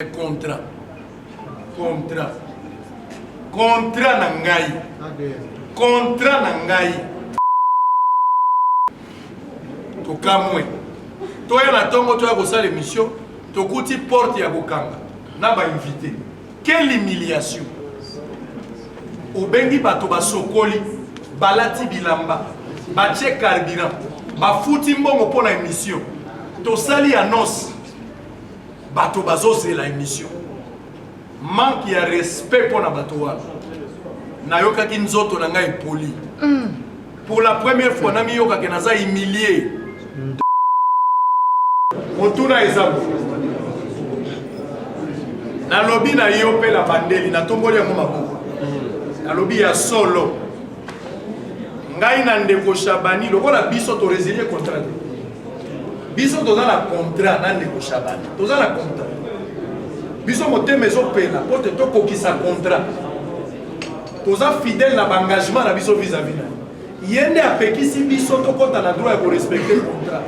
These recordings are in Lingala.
Contrat nangai. Contrat nangai. To kamwe. To ya na tongo to ya kosala émission, to kuti porte ya bokanga. Na ba invité. Quelle humiliation. Obengi bato basokoli, balati bilamba, bache carburant, bafuti mbongo pona émission. To sali annonce. Bato bazose la émission. Manque ya respect pour na bato wana. Nayoka ki nzoto na ngai poli. Pour la première fois na miyoka ke naza humilié. Motuna ezabo. Na lobby na yope la bandeli na tomboli ya maboko. Na lobby ya solo. Ngai na ndeko Shabani lokola biso to résilier contrat. Biso toza na contrat na ndeko Shabani. Toza na contrat. Biso motema ezopela po te tokokisa contrat. Toza fidèle na engagement na biso vis-à-vis na. Yende apekisi biso tokota na droit ya ko respecter contrat.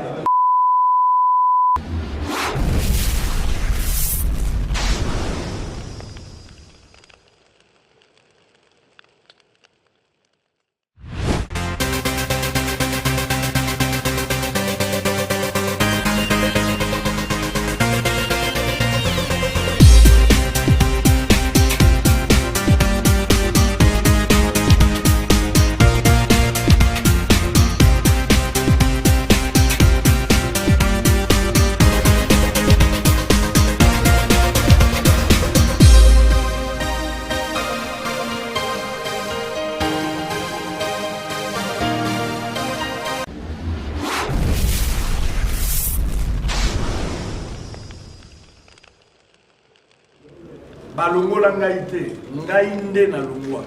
Balongola ngai te, ngai nde na longwa.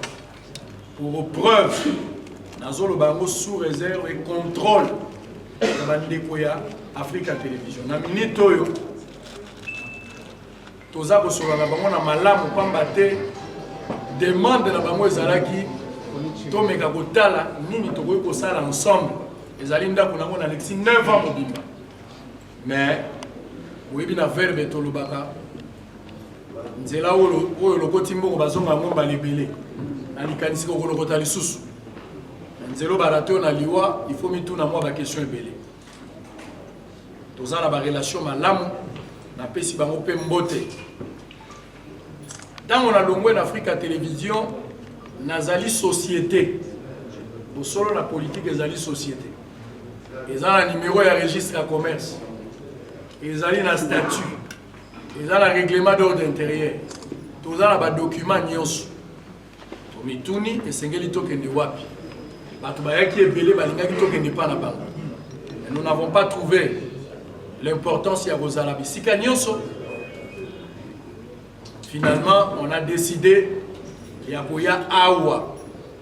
Pour preuve, nazolo bango sous réserve et contrôle na bandeko ya Africa Télévision. Na minute oyo toza kosola na bango na malamu pamba te demande na bango ezalaki tomeka kotala nini tokoki kosala ensemble. Ezali ndako nango na lexi 9 ans mobimba. Mais oyebi na verbe tolobaka nzela oyo lokoti mbongo bazonga ngomba libele na likanisi ko lokota lisusu nzelo barato na liwa il faut mituna moi ba question ebele tozala ba relation malamu na pesi bango pe mbote tango na longwe na Africa Télévision nazali société bosolo na politique ezali société ezala numéro ya registre ya commerce ezali na statut. Ils ont le règlement d'ordre intérieur. Tous ont les documents nyonso. Tomituni et sengeli tokende wapi. Bato bayaki ebele balingaki tokende pa na bango. Nous n'avons pas trouvé l'importance ya kozala bisika nyonso. Finalement, on a décidé ya koya awa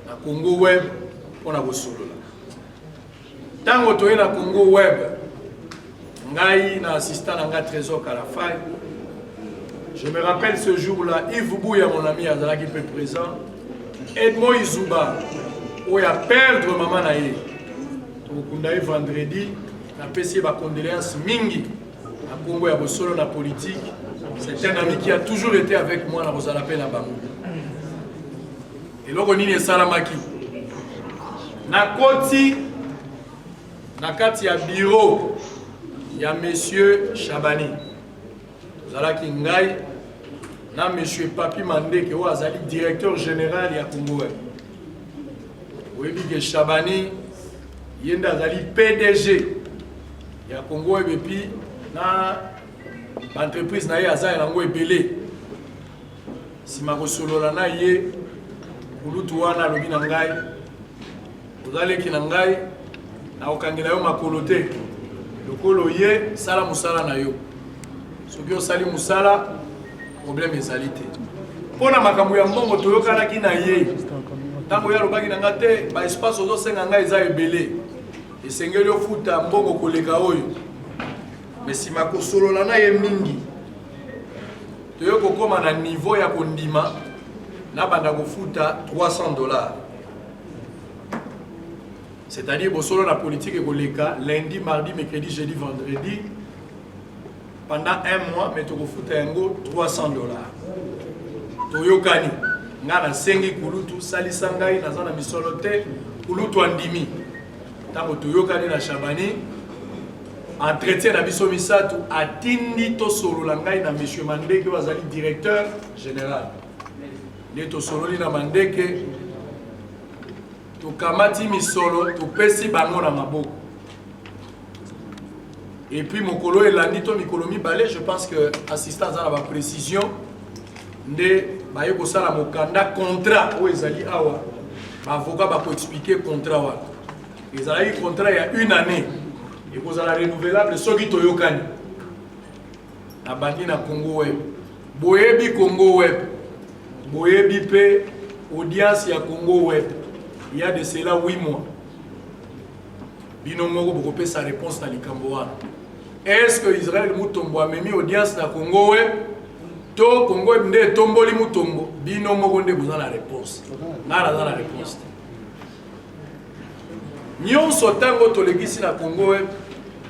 na Congo Web pour na kosolola. Tango toye na Congo Web, ngai na assistant na nga Trésor Kalafai. Je me rappelle ce jour-là, Yves Bouya, mon ami, Azalaki peut présent, Edmond Izuba, où il a perdre maman naïe. Tokundaï vendredi, na PC ba condoléances mingi, à Congo ya bosolo na politique. C'est un ami qui a toujours été avec moi na Bozalape na Bango. Et loko nini salamaki. Na koti, na kati ya bureau, ya monsieur Shabani. Zalaki ngai na monsieur Papi Mandeke ou azali directeur général ya Congo. Oyebi ke Shabani yenda azali PDG ya Congo et puis na entreprise na ye azali nango ebele. Sima kosolola na ye kulutu wana lobi na ngai ozaleki na ngai na okangela yo makolo te lokolo ye sala musala na yo. Soki osali musala problème ezali te pona makambo ya mbongo toyokanaki na ye ntango ya lobaki na nga te ba espace ozosenga ngai eza ebele esengeli ofuta mbongo koleka oyo mais sima kosolola na ye mingi toyo kokoma na niveau ya kondima na banda kofuta $300. C'est-à-dire bosolo la politique ekoleka lundi, mardi, mercredi, jeudi, vendredi pendant un mois, mais tu as 300 $. Toyokani, ngana sengi kulutu salisangai nazana misolote kulutu andimi. Tango toyokani na Chabani, entretien na biso misatu atindi to solo langai na monsieur Mandeke wazali directeur général. Ne to solo li na Mandeke to kamati misolo to pesi bango na maboko. Et puis mon colo elandi to mikolo mibale, je pense que assistance à la précision de baye ko sala mokanda contrat o ezali awa ba avocat ba ko expliquer contrat wa ezali contrat il y a 1 année et ko sala renouvelable soki toyokani na bandi na Congo Web boyebi Congo Web boyebi pe audience ya Congo Web il y a de cela 8 mois bino moko boko pe sa réponse na likambo wana. Est-ce que Israël Mutombo a mis audience na Congo Web to Congo Web nde tomboli Mutombo bino moko nde besoin la réponse na la réponse nyonso tango tolekisi na Congo Web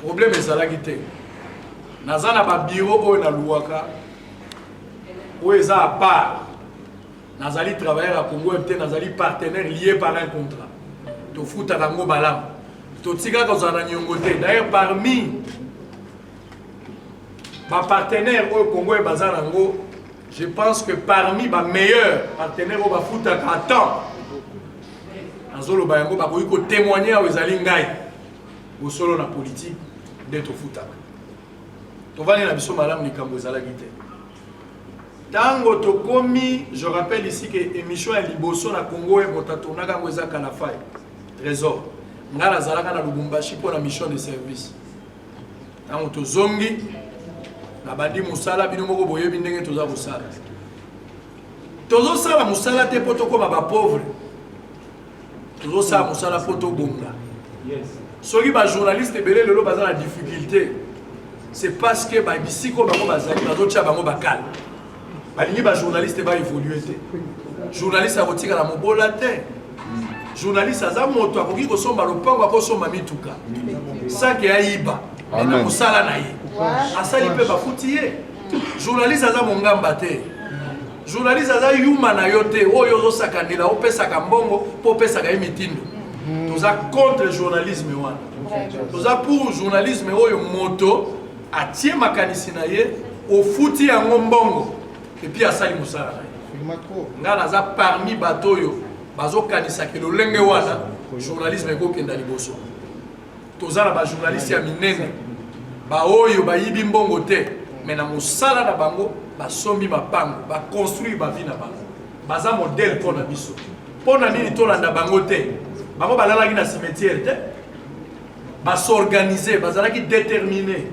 problème ezalaki te nazana ba bureau oyo na luwaka oyo eza à part nazali travailleur à Congo Web te nazali partenaire lié par un contrat to futa kango balam to tika ko zana nyongo te. D'ailleurs parmi ma partenaire au Congo et Bazarango, je pense que parmi mes meilleurs partenaires au Bafuta Katan, Anzolo Bayango, il faut témoigner aux Alingai, au solo la politique d'être au Futa. Tu vas aller à Bissot Madame Nikamboza la guité. Tango Tokomi, je rappelle ici que l'émission est Liboso na Congo et Botatona Kangoza Kanafai, Trésor. Ngala Zalaka na Lubumbashi pour la mission de service. Tango Tozongi, na bandi musala bino moko boyebi ndenge toza musala tozo sala musala te poto koma ba pauvre tozo sala musala poto bonga. Soki ba journaliste belé lelo baza na difficulté c'est parce que ba bisiko bango bazali bazo tia bango bakala balingi ba journaliste ba évoluer te journaliste akotika na mobola te journaliste aza moto akoki kosomba lopango akosomba mituka sake ayiba na musala na ye asali pe bafuti ye journaliste aza mongamba te journaliste aza yuma na yo te oyo ozosakandela opesaka mbongo po opesaka ye mitindo toza contre journalisme wana toza pour journalisme oyo moto atie makanisi na ye ofuti yango mbongo epi asali mosala na ye nga naza parmi bato oyo bazokanisaka lolenge wana journalisme ekokenda liboso toza na bajournaliste ya minene baoyo bayibi mbongo te mais na mosala na bango basombi mapango baconstruire bavi na bango baza modèle mpona biso mpona nini tolanda bango te bango balalaki na cimetière te basorganize bazalaki déterminé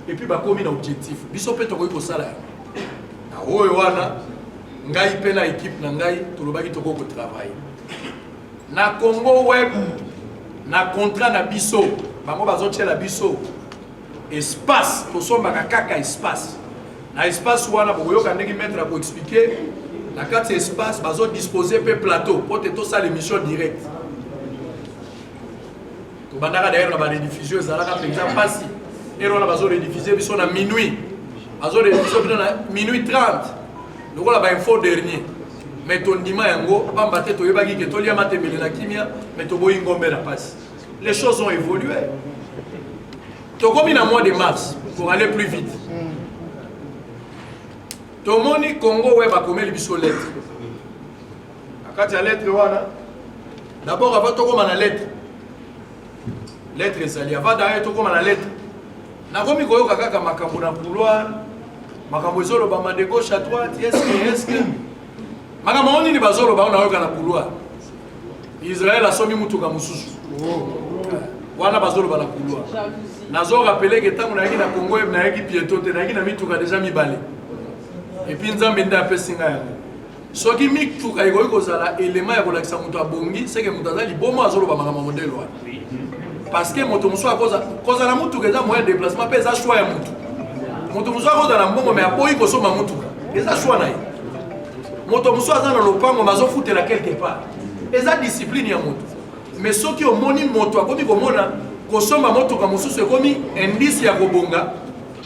et puis bakomi na objectif biso mpe tokoki kosala yango na oyo wana ngai mpe na équipe na ngai tolobaki tokoki kotravaille na Congo Web na contrat na biso bango bazotiela biso espace tosombaka kaka espace na espace wana bokoyoka ndenge maître ako expliquer na kati espace bazo disposer pe plateau pour te tosala émission directe to bandaka d'ailleurs na ba rediffusion ezalaka penza pasi ero na bazo rediffuser biso na minuit bazo rediffuser biso na minuit 30 lokola ba info dernier mais ton ndima yango pamba te toyebaki ke tolia matembele na kimia mais toboyi ngombe na pasi les choses ont évolué. Tokomi na mois de mars pour aller plus vite. Tomoni Congo Web a commis biso lettre. Akati ya lettre wana. D'abord avant tokoma na lettre. Lettre ezali avant d'ailleurs tokoma na lettre. Na komi koyoka kaka makambo na couloir. Makambo ezolo ba de gauche à droite, est-ce que makambo oni ni bazolo ba na yoka na couloir. Israël a somi mutuka mususu. Wana bazolo ba na couloir. Nazo rappeler que tant on a na Congo Web na yaki pieto te na yaki na mituka déjà mibale. Et puis nzambe nda pesinga yango. Soki mituka iko kozala élément ya kolakisa mutu abongi, c'est que mutu azali bomo azolo ba makama modèle wana. Parce que moto muso akoza na mutuka eza moyen de déplacement pe eza choix ya mutu. Moto muso akoza na mbongo mais aboyi kosoma mutuka. Eza choix na ye. Moto muso aza na lopango mazo futela quelque part. Eza discipline ya mutu. Mais soki omoni moto akomi komona kosomba motoka mosusu ekomi indice ya kobonga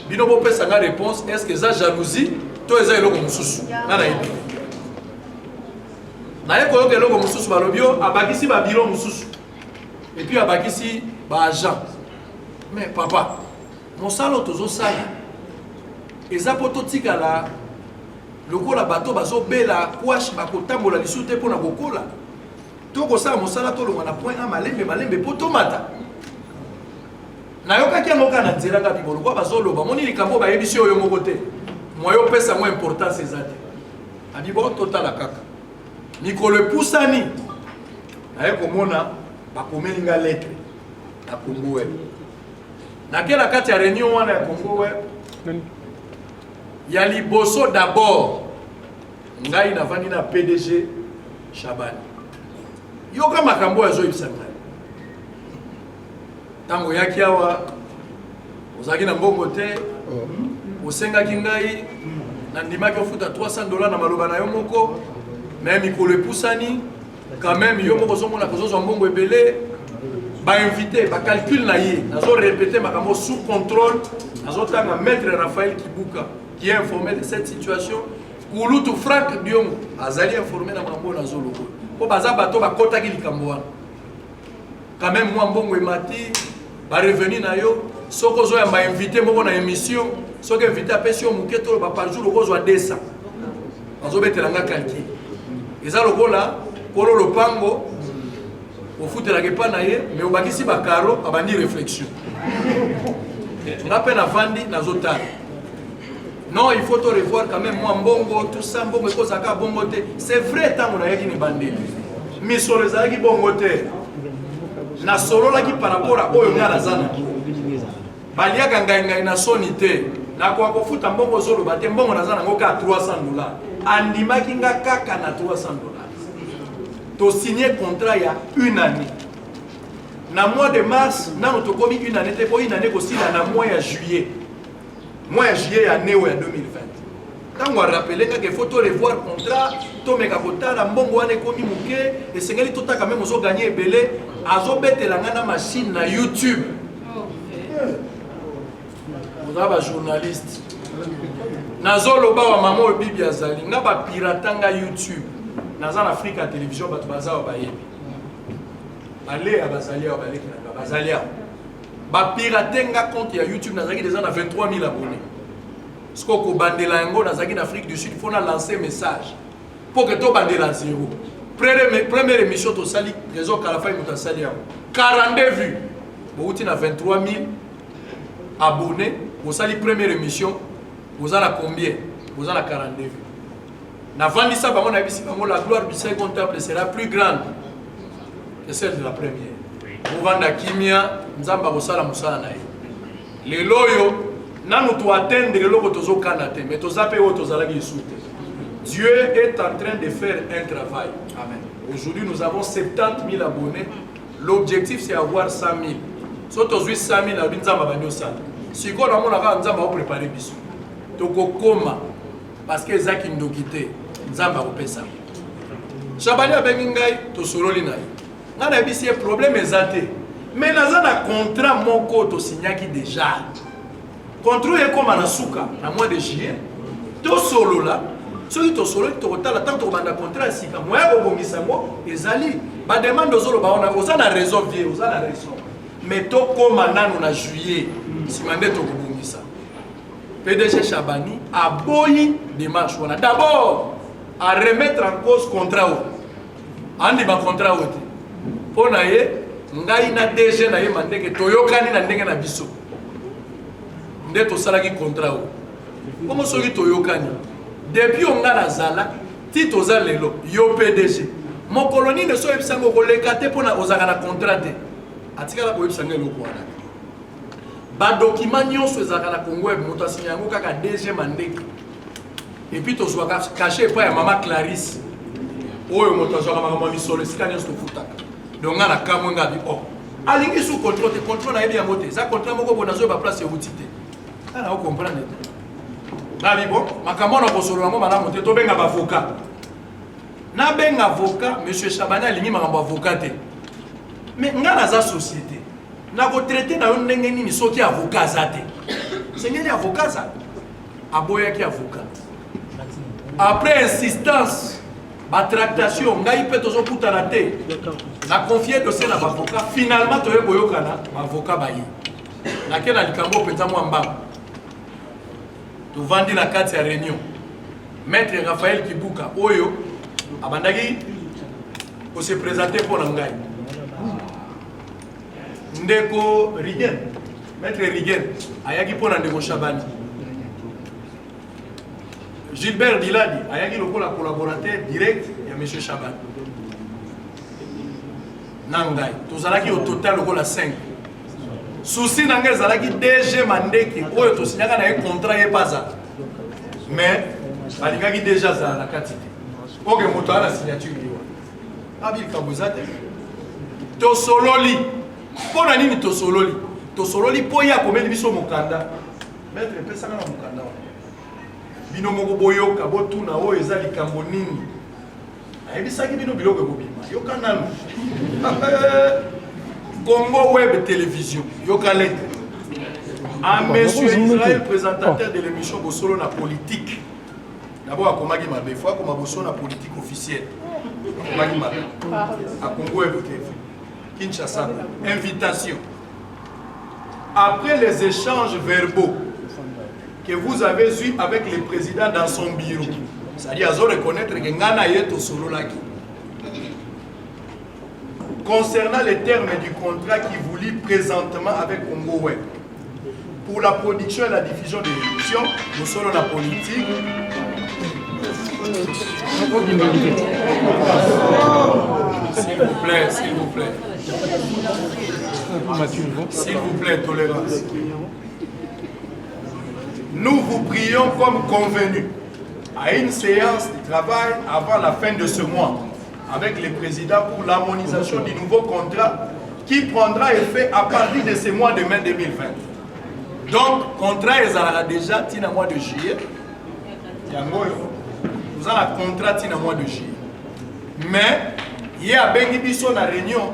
bino bo pesa nga réponse est-ce que ça jalousie to eza eloko mususu na na yebi na ye koyoka eloko mususu balobio abakisi ba biro mususu et puis abakisi ba agent mais papa mosalo tozo sala eza poto tikala lokola bato bazobela kwash bakotambola lisusu te mpona kokola tokosala mosala tolonga na point a malembe po tomata nayokaki yango kaka na nzela ngapi bolokwa bazoloba moni likambo bayebisi oyo moko te moyo opesa mo importance eza te abi bo totala kaka mikolo epusani naye komona bakomeli nga lettre na Congo Web nakela kati ya réunion wana ya Congo Web ya liboso d'abord ngai navandi na PDG Shabani yoka makambo azoyebisa ngai tango yaki awa ozalaki na mbongo te osengaki ngai nandimaki ofuta $300 na maloba na yo moko mais mikolo epusani quand même yo moko ozomona kozozwa mbongo ebele bainvité bacalcule na ye nazorépété makambo sous contrôle nazotanga maître Raphaël Kibuka qui est informé de cette situation Kulutu Frank Diongo azali informé na makambo na zoloko po baza bato bakotaki likambo wana quand même moi mbongo emati ba revenu na yo soko zo ya ba invité moko na émission soko invité apesi yo muketo ba par jour okozwa 200 azobetela nga calcul eza lokola kolo lopango ofutelaka epa na ye mais obakisi bakaro abandi réflexion nga mpe navandi nazotala non il faut te revoir quand même moi mbongo tout ça mbongo ekozaka bongo te c'est vrai ntango nayaki ni bandeli misolo ezalaki bongo te nasololaki par rapport a oyo nga nazana baliaka ngai na soni te nakoka kofuta mbongo ozoloba te mbongo naza nango kaka $300 andimaki nga kaka na $300 to signé contrat ya 1 année na mois de mars nano tokomi 1 année te po 1 année kosila na mois ya juillet ya neo ya 2020 tango arapele nga ke faut to revoir contrat to meka kotala mbongo wana ekomi muke esengeli totaka même ozo gagner ebele azobetela nga na machine na YouTube oza ba journaliste nazoloba wa mama oyo bibi azali nga bapiratanga YouTube naza na Africa Télévision bato baza wa bayebi balea bazali awa baleki nanga bazali awa bapiratenga compte ya YouTube nazalaki déjà na 23 000 abonnés siko kobandela yango nazalaki na Afrique du Sud il faut na lancer message pour que to bandela zéro première émission tosali réseau Kalafai moto asali yango 42 vues bouti na 23 000 abonnés osali première émission vous avez combien vous avez 42 vues na vandisa bango na bisi bango la gloire du second temple sera plus grande que celle de la première vous vanda kimia nzamba kosala musala na ye lelo yo nanu to atteindre loko tozokana te mais tozape o tozalaki isute Dieu est en train de faire un travail. Amen. Aujourd'hui, nous avons 70 000 abonnés. L'objectif, c'est avoir 100 000. Si tu as 100 000, tu as si tu as préparé biso. Tu as parce que Zaki nous quitté. Nzamba opesa. Chabani abengai to sololi na. Ngana bisi problème ezate. Mais nazana contrat moko to signaki déjà. Contrat est comme na suka na mois de juillet. To solo là. Soki to solo to kotala tant to banda contrat sika. Moya obongisa ngo ezali. Ba demande ozolo ba ona ozana raison vie, ozana raison. Mais to koma nanu na juillet. Simande to kobongisa. PDG Chabani a boyi démarche wana. D'abord à remettre en cause contrat. Andi ba contrat wote. Pona ye ngai na DG na ye mandeke toyokani na ndenge na biso. Nde to salaki contrat. Comment soki toyokani? Depuis on a la zala, tito za lelo yo PDG. Mon colonie ne so ebisango koleka te pona ozaka na contrat te. Atika la ko ebisanga eloko wana. Ba document nyonso ezaka na Congo Web moto asinya yango kaka DG mandeke. Et puis to zwaka caché pa ya mama Clarisse. Oyo moto zwaka mama misolo sikanya sto futaka. Donc na kamwenga bi oh. Alingi sous contrôle na yebi ya mote. Za contrat moko bona zo ba place ya utite. Ana o comprendre. Nabi bon, makambo na kosolo yango malamu te to benga ba avocat. Na benga avocat, monsieur Chabani alingi makambo avocat te. Mais nga na za société. Na ko traiter na yo ndenge nini soki avocat za te. C'est un avocat ça. Aboya qui avocat. Après insistance, ma tractation, ngai peut toujours pour t'arrêter. La confié de ces avocat. Finalement, tu es boyokana, avocat bayi. Laquelle a likambo penza mwamba. Tu vendis la carte à réunion. Maître Raphaël Kibuka, Oyo, Abandagi, pour se présenter pour l'angai. Ndeko Rigen, Maître Rigen, Ayagi pour Ndeko Chabani. Gilbert Diladi, Ayagi le collaborateur direct, il y a M. Chabani. Nangai, tous allaki au total le la 5. Souci Nangai Zalaki DG Mandeki, Oyo, tu signes un contrat et pas ça. Mais, Alikaki déjà la quantité. Ok, moto a la signature. Abil Kabuzate. Tosololi. Pour la ligne Tosololi. Tosololi pour y a combien de biso mokanda. Maître pesa na mokanda. Bino moko boyo kabotu na o ezali kambo nini. Ayebisaki bino biloko kobima. Yo kanal. Congo Web Télévision. Yo kalek. Monsieur Israël, présentateur de l'émission Bosolo na politique. D'abord, à Komagi Mabe, il faut qu'on ait une politique officielle. À Komagi Mabe, à Congo TV, Kinshasa, invitation. Après les échanges verbaux que vous avez eus avec le président dans son bureau, c'est-à-dire à reconnaître que Ngana est au solo laki. Concernant les termes du contrat qui vous lie présentement avec Congo Web, pour la production et la diffusion de l'émission, nous sommes dans la politique. S'il vous plaît, s'il vous plaît. S'il vous plaît, tolérance. Nous vous prions comme convenu à une séance de travail avant la fin de ce mois avec le président pour l'harmonisation du nouveau contrat qui prendra effet à partir de ce mois de mai 2020. Donc, contrat est déjà tina mois de juillet. Nous avons un contrat tina mois de juillet. Mais, il y a bengi biso na réunion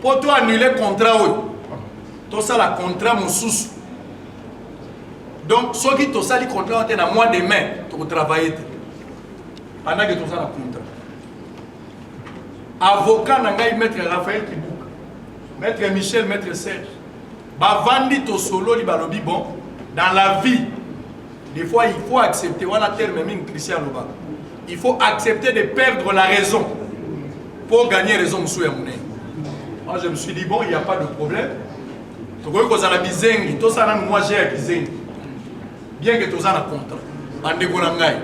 pour toi annuler le contrat. Tout ça, le contrat moussous. Donc, ceux qui ont ça le contrat dans le mois de mai, tu travailler. Pendant que tu as le contrat. Avocat, maître Raphaël Kibuka, maître Michel, maître Serge. Bavandi to solo li balobi bon dans la vie des fois il faut accepter voilà terme même Christian Loba il faut accepter de perdre la raison pour gagner raison monsieur ya monnaie. Moi je me suis dit bon il n'y a pas de problème to ko ko za la bizengi to sana moi j'ai akizengi bien que to za na contrat ande ko na ngai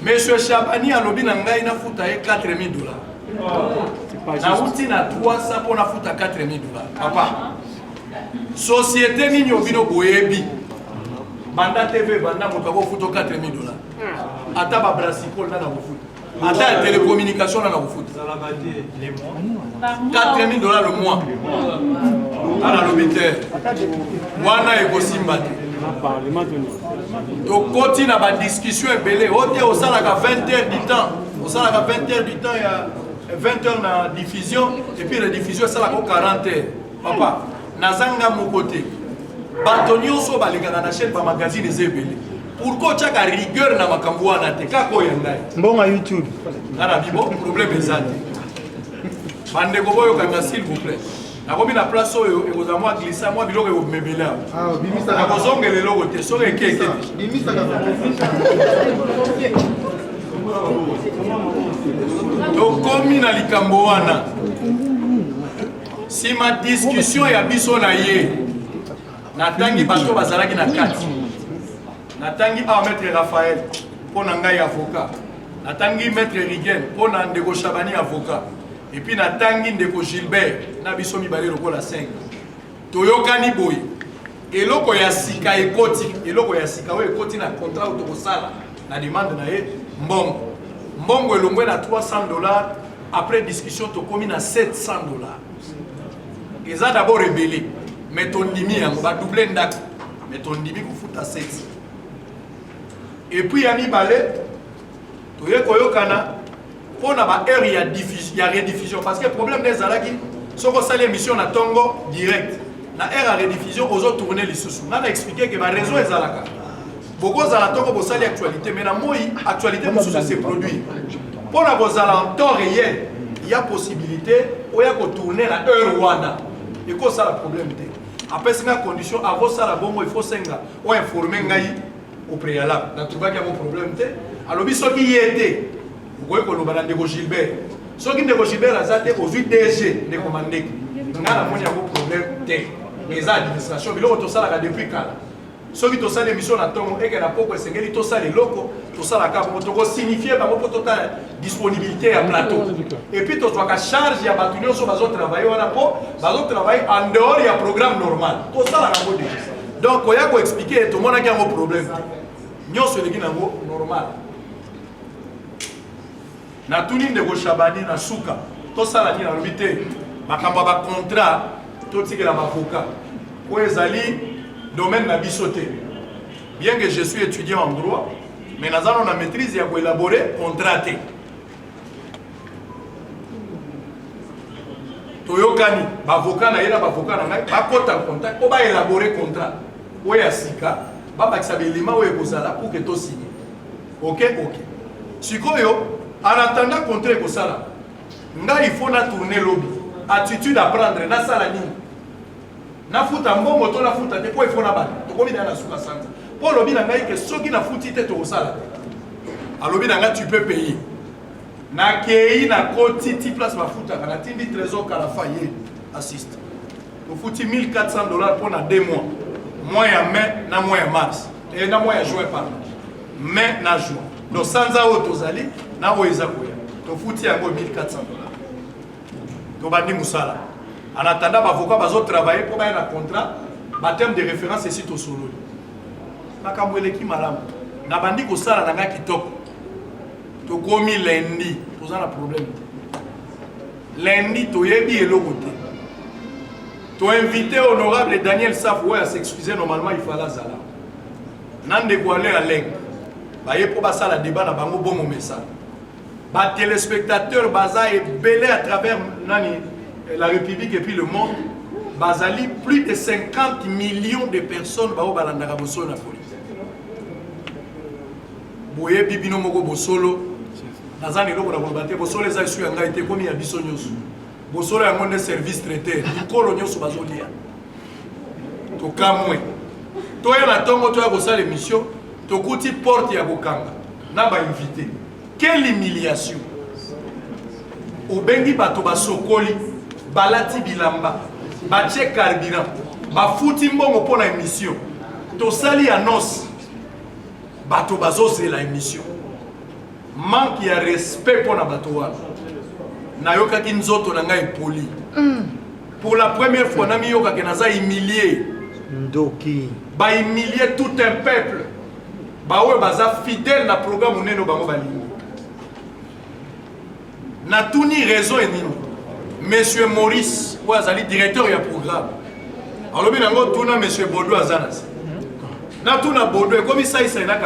monsieur Chabani alobi na ngai na futa ye $4,000. Na outi na 300 pour na futa $4,000. Papa. Société nini obino boyebi. Banda TV banda moto ko futa $4,000. Ata ba brasicole na ko futa. Ata télécommunication na ko futa. $4,000 le mois. Ala l'hôpital. Wana eko simbate. Donc continue na ba discussion ebele. Ote osalaka 20 heures du temps. Osalaka 20 heures du temps ya 20 heures na diffusion et puis la diffusion ça la 40 heures. Papa, nazanga mon côté. Batonio so balingana na chaîne ba magazine ezebele. Pourquoi tu as rigueur na makambo wana te kako yanga? Mbonga YouTube. Ana bibo problème ezate. Bande ko boyo kanga s'il vous plaît. Na komi na place oyo e koza moi glissa moi biloko e mebela. Ah, bimisa. Na kozongele loko te so ekeke. Bimisa ka. Donc, comme na likambo wana, si ma discussion ya biso na ye, natangi bato bazalaki na kati, natangi maître Raphaël, pour ngai avocat, natangi maître Rigen, pour Ndeko Chabani avocat, et puis natangi Ndeko Gilbert, na biso mibale lokola 5. Toyokani boy, eloko ya sika ekoti, eloko ya sika o ekoti na contrat ou tokosala, na demande na ye, mbongo. Mbongo elongwe na $300, après discussion to komi na $700. Eza d'abord rebelle, mais ton dimi yango ba doubler ndak, mais ton dimi ko futa 7. Et puis ya mibale to ye koyokana pona ba heure ya diffusion, ya rediffusion parce que problème des alaki soko sali émission na tongo direct. na ère à rediffusion aux autres tourner les sous. On a expliqué que ma raison est à la carte. Beaucoup de gens ont une actualité, mais dans l'actualité, c'est produit. Pour la en temps réel, il y a possibilité de tourner la heure wana. Et quoi ça le problème? Après, c'est une condition, avant ça, il faut informer au préalable. Dans tout cas, il y a un problème. Alors, ceux qui y étaient, vous voyez que nous avons Gilbert. Ceux qui ont Gilbert, ils ont vu DG de commander. Nous avons un problème. Les administrations, ils ont depuis quand? Ceux qui ont fait l'émission, ils ont fait les locaux, ils ont signifié la disponibilité à plateau. Et puis, ils ont charge, il y a des gens qui travaillent en dehors du programme normal. Donc, il faut expliquer tout le monde a un problème. Nous sommes normal. Na tout le monde Chabani, na Souka, tout ça, la vérité, ma contrat, tout ce qui est l'avocat. Pour les alliés, domaine n'a bisoté. Bien que je suis étudiant en droit, mais nous avons la maîtrise, il y a pour élaborer, contrater. Toyokani, avocat na yena avocat na ngai, ba kota contact, pour ba élaborer contrat. Oya sika, ba bakisa belima oya kozala pour que to signer. OK, OK. Sikoyo, en attendant contrat kozala, nga il faut na tourner lobby. Attitude à prendre na sala nini. Na futa mbongo to na futa te po il faut na ba. To komi na suka santa. Pour lobby na ngai que soki na futi te to sala. A lobby na ngai tu peux payer. Na kei na koti ti place ma futa na tindi trésor kala faye assiste. To futi $1,400 pour na 2 mois. Mois ya mai na mois ya mars. Et na mois ya juin pardon. Mai na juin. Donc sans a otozali na oeza koya. To futi yango $1,400. To bandi musala. En attendant, l'avocat va travailler pour un contrat, en terme de référence ici au solo. Makamwele ki malam. Na bandi ko sala na nga kitoko. To komi lundi, to un problème. Lundi to yebi eloko te. To invité honorable Daniel Safoué à s'excuser normalement il fallait zala. Nande ko aller à l'eng. Ba ye po ba sala débat na bango bon message. Ba téléspectateurs baza et belé à travers nani la République et puis le monde, Bazali, plus de 50 millions de personnes au Balandara Bosolo na police. Boye Bibino Moko Bosolo, Nazani Loko Bate, Bosolo les a su en été commis à Bissonios. Bosolo a mon service traité, du colonio sous Bazolia. To Kamwe. Toi, la tongo, toi, à l'émission, to Kouti porte ya Bokanga. N'a pas invité. Quelle humiliation! Au Bengi Bato Basokoli. Balati bilamba, bache carburant, bafuti mbongo pour la émission. To sali annonce, bato bazose la émission. Manque de respect pour la bato. Nayoka kinzoto na ngai poli. Pour la première fois, nami yoka kenaza humilié. Ndoki. Ba humilier tout un peuple. Ba ouais baza fidèle na programme neno bango balingi. Na tuni raison et nini. Monsieur Maurice, Ouazali, directeur du programme. Alors, bien, on a Monsieur Baudouin Azanas. On a Baudouin, comme ça, il s'est là.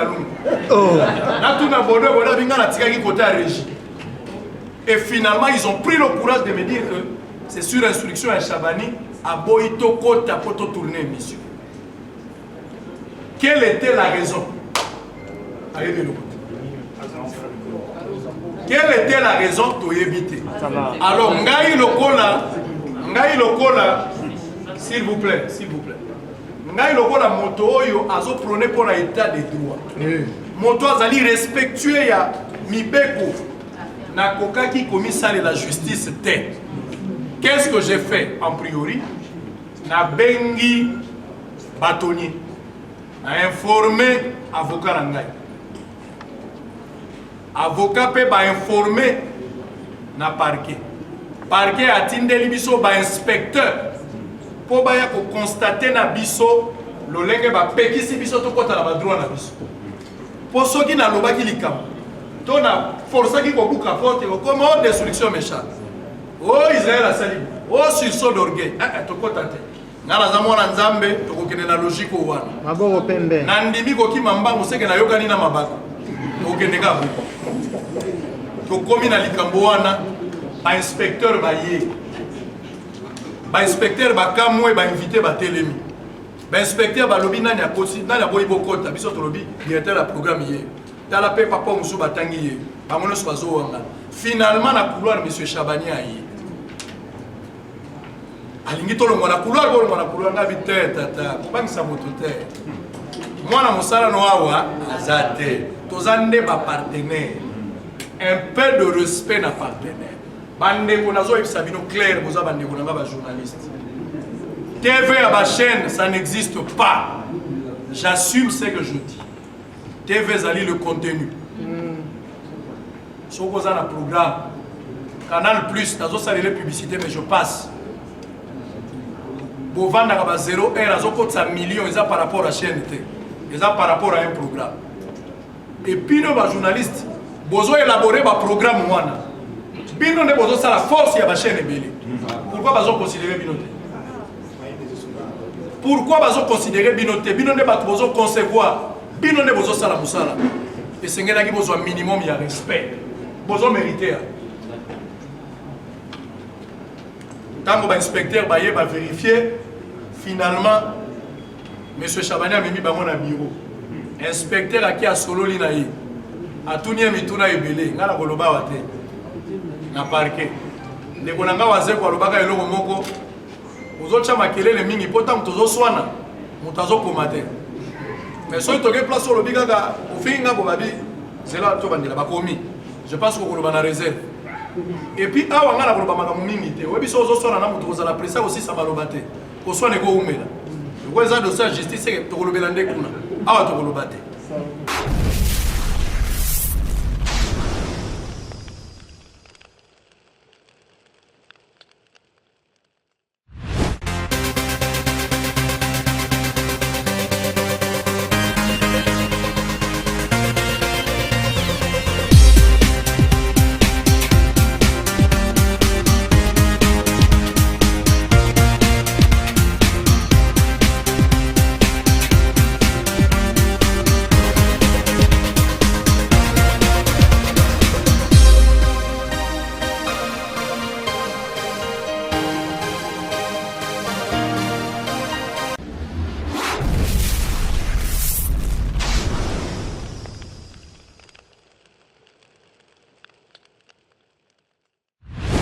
On a Baudouin, on a bien tiré côté à régie. Et finalement, ils ont pris le courage de me dire que c'est sur instruction à Chabani, à Boïto Côte à Poto tourner émission. Quelle était la raison? Allez de l'autre côté. Quelle était la raison de éviter? Alors, Ngaï Lokola, s'il vous plaît, Ngaï Lokola, moto oyo, azo prôné pour l'état des droits. Moto azali respectueux ya Mibeko, na koka qui commis ça de la justice te. Qu'est-ce que j'ai fait en priori? Na bengi bâtonnier, na informé avocat Ngaï. Avocat peut informer na parquet. Parquet a tindeli biso ba inspecteur pour constater na biso le lenge ba pekisi biso to kota na ba droit na biso. Pour ceux qui na lobaki likam. To na force qui ko buka porte comme destruction méchante. Oh Israël a sali. Oh sursaut d'orgueil. To kota te. Ngala za mwana nzambe to kokene na logique wana. Maboko pembe. Na ndimi ko kimamba museke na yokani na mabako. Okende ka buko. To komi na likambo wana ba inspecteur ba ye inspecteur bakamwe ba invité ba telemi ba inspecteur ba lobi nani akosi nani aboyi bokota biso to lobi directeur la programme hier tala pe papa musu batangi ye bangono so bazo wanga finalement na couloir monsieur Chabani ayi alingi to longo na couloir na bité tata bangisa moto te mwana mosala no awa azate tozande ba partenaire un peu de respect na partenaire bande ko nazo ebisa bino clair boza bande ko nga ba journaliste TV à ma chaîne ça n'existe pas j'assume ce que je dis TV zali le contenu so ko za na programme Canal Plus nazo salele publicité mais je passe Bovanda ba 0 1 nazo ko sa millions ça par rapport à chaîne T et ça par rapport à un programme et puis nos journalistes bozo élaborer ba programme wana bino ne bozo ça la force ya ba chaîne ebele pourquoi bazo considérer binoté pourquoi bazo considérer binoté bino ne ba bozo concevoir bino ne bozo sala musala et sengela ki bozo minimum ya respect bozo mériter tango ba inspecteur ba ye ba vérifier finalement monsieur Chabani a mis bango na bureau inspecteur aki a solo li na ye atunia mituna ebele ngala koloba wate na parquet ndeko nanga waze ko lobaka eloko moko ozocha makelele mingi pota mtozo swana mutazo komate mais so toke place lo bigaka ofinga bo babi zela to bandela bakomi je pense ko koloba na réserve et puis awa ngala koloba maka mingi te webi so ozo swana na muto kozala pressa aussi ça balobate ko swana ko umela ko eza dossier justice to kolobela ndekuna awa to kolobate